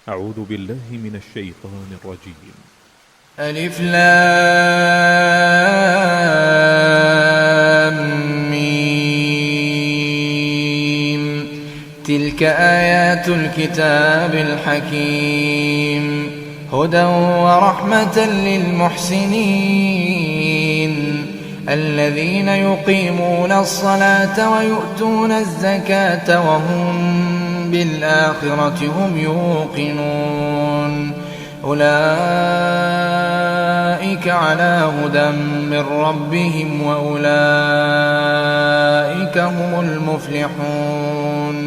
أعوذ بالله من الشيطان الرجيم. ألف لام ميم. تلك آيات الكتاب الحكيم، هدى ورحمة للمحسنين الذين يقيمون الصلاة ويؤتون الزكاة وهم بالآخرة هم يوقنون. أولئك على هدى من ربهم وأولئك هم المفلحون.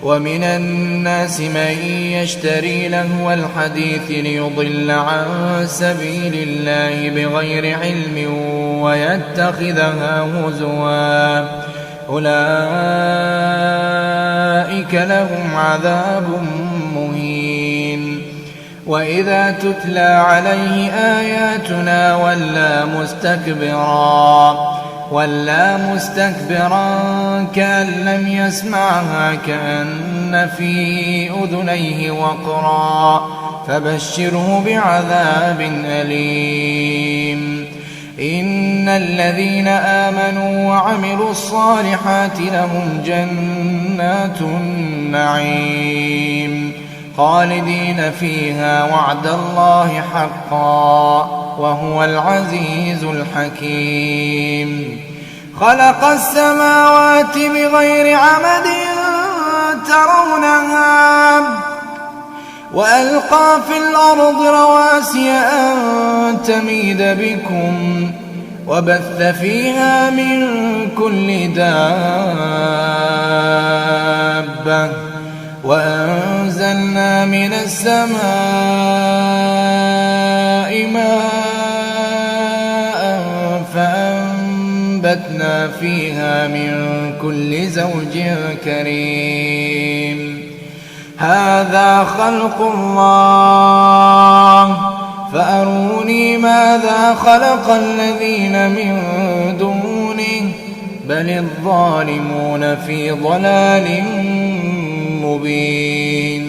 ومن الناس من يشتري لهو الحديث ليضل عن سبيل الله بغير علم ويتخذها هزوا، أولئك لهم عذاب مهين. وإذا تتلى عليه آياتنا ولى مستكبرا كأن لم يسمعها كأن في أذنيه وقرا، فبشره بعذاب أليم. إن الذين آمنوا وعملوا الصالحات لهم جنات النعيم خالدين فيها وعد الله حقا وهو العزيز الحكيم. خلق السماوات بغير عمد ترونها وألقى في الأرض رواسي أن تميد بكم وبث فيها من كل دابة وأنزلنا من السماء ماء فأنبتنا فيها من كل زوج كريم. هذا خلق الله فأروني ماذا خلق الذين من دونه بل الظالمون في ضلال مبين.